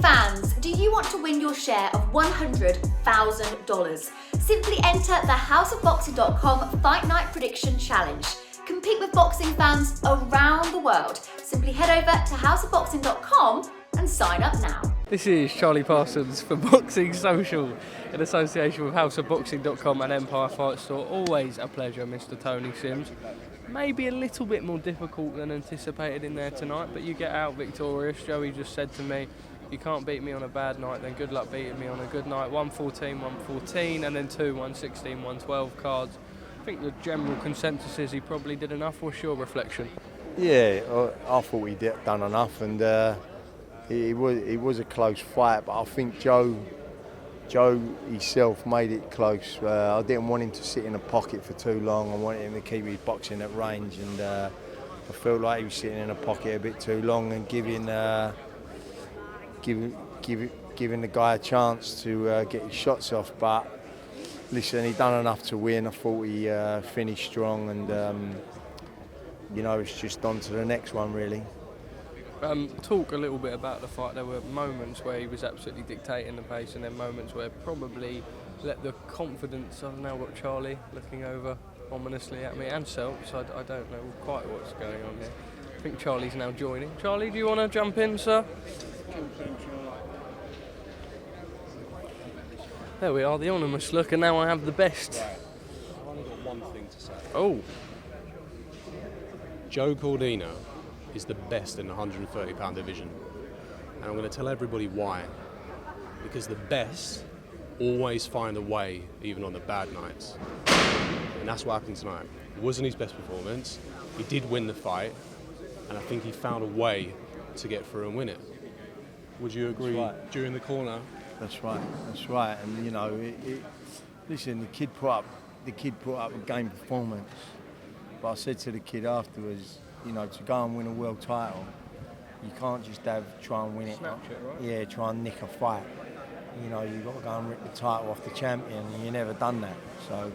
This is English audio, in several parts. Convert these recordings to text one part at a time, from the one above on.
fans, do you want to win your share of $100,000? Simply enter the houseofboxing.com Fight Night Prediction Challenge. Compete with boxing fans around the world. Simply head over to houseofboxing.com and sign up now. This is Charlie Parsons for Boxing Social in association with houseofboxing.com and Empire Fight Store. Always a pleasure, Mr. Tony Sims. Maybe a little bit more difficult than anticipated in there tonight, but you get out victorious. Joey just said to me, you can't beat me on a bad night, then good luck beating me on a good night. 114, 114, and then 2 116, 112 cards. I think the general consensus is he probably did enough. What's your reflection? Yeah, I thought he done enough, and it was a close fight, but I think Joe himself made it close. I didn't want him to sit in a pocket for too long. I wanted him to keep his boxing at range, and I felt like he was sitting in a pocket a bit too long and giving the guy a chance to get his shots off. But listen, he done enough to win. I thought he finished strong, and it's just on to the next one, really. Talk a little bit about the fight. There were moments where he was absolutely dictating the pace, and then moments where probably let the confidence. I've now got Charlie looking over ominously at me, and Selp, so I don't know quite what's going on here. I think Charlie's now joining. Charlie, do you want to jump in, sir? There we are, the ominous look, and now I have the best. Right. I've only got one thing to say. Oh. Joe Cordina is the best in the 130-pound division. And I'm going to tell everybody why. Because the best always find a way, even on the bad nights. And that's what happened tonight. It wasn't his best performance. He did win the fight, and I think he found a way to get through and win it. Would you agree? Right. During the corner? That's right. And listen, the kid put up a game performance. But I said to the kid afterwards, to go and win a world title, you can't just try and win it. Snatch it, right? Yeah, try and nick a fight. You've got to go and rip the title off the champion, and you never done that. So,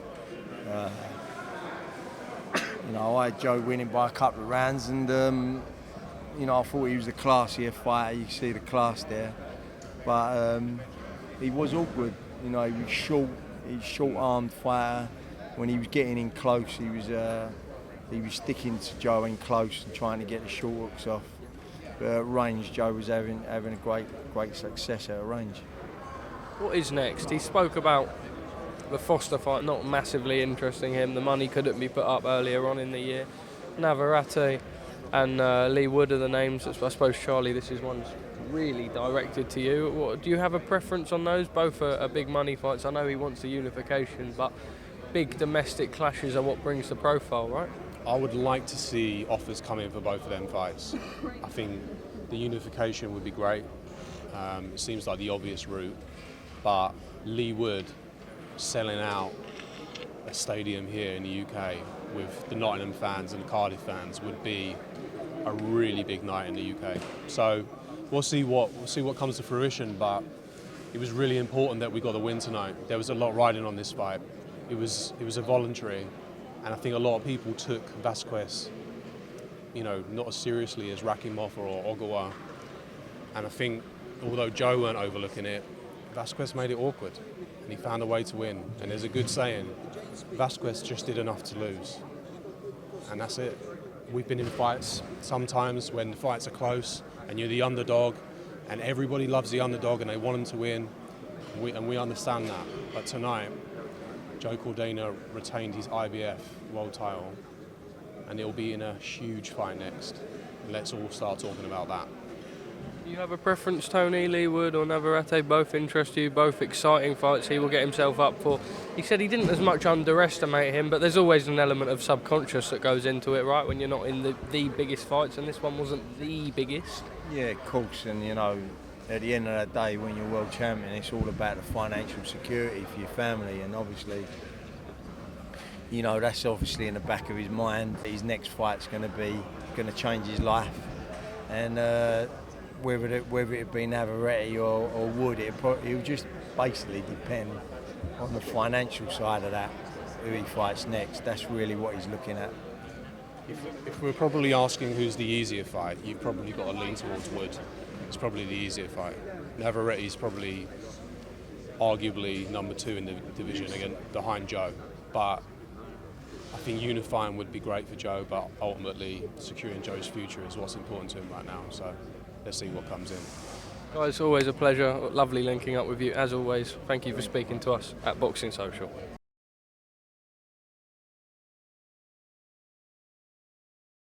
I had Joe winning by a couple of rounds, and I thought he was a classier fighter. You can see the class there, but he was awkward. He was short. He's short-armed fighter. When he was getting in close, he was sticking to Joe in close and trying to get the short hooks off. But at range, Joe was having a great success at range. What is next? He spoke about the Foster fight not massively interesting him. The money couldn't be put up earlier on in the year. Navarrete and Leigh Wood are the names. I suppose, Charlie, this is one's really directed to you. Do you have a preference on those? Both are big money fights. I know he wants the unification, but big domestic clashes are what brings the profile, right? I would like to see offers come in for both of them fights. I think the unification would be great. It seems like the obvious route, but Leigh Wood selling out a stadium here in the UK with the Nottingham fans and the Cardiff fans would be a really big night in the UK. So we'll see what comes to fruition, but it was really important that we got the win tonight. There was a lot riding on this fight. It was a voluntary. And I think a lot of people took Vazquez, not as seriously as Rakimov or Ogawa. And I think, although Joe weren't overlooking it, Vazquez made it awkward. And he found a way to win. And there's a good saying, Vazquez just did enough to lose. And that's it. We've been in fights sometimes when the fights are close and you're the underdog and everybody loves the underdog and they want him to win. And we understand that. But tonight, Joe Cordina retained his IBF world title, and it'll be in a huge fight next. And let's all start talking about that. Do you have a preference, Tony? Leigh Wood or Navarrete both interest you, both exciting fights he will get himself up for. He said he didn't as much underestimate him, but there's always an element of subconscious that goes into it, right, when you're not in the biggest fights, and this one wasn't the biggest. Yeah, of course, and at the end of the day, when you're world champion, it's all about the financial security for your family, and obviously, that's obviously in the back of his mind. His next fight's going to change his life, and whether it be Navarrete or Wood, it'll just basically depend on the financial side of that, who he fights next. That's really what he's looking at. If we're probably asking who's the easier fight, you've probably got to lean towards Wood. it's probably the easier fight. Navarrete is probably arguably number 2 in the division again behind Joe, but I think unifying would be great for Joe, but ultimately securing Joe's future is what's important to him right now. So let's see what comes in. Guys, always a pleasure. Lovely linking up with you as always. Thank you for speaking to us at Boxing Social.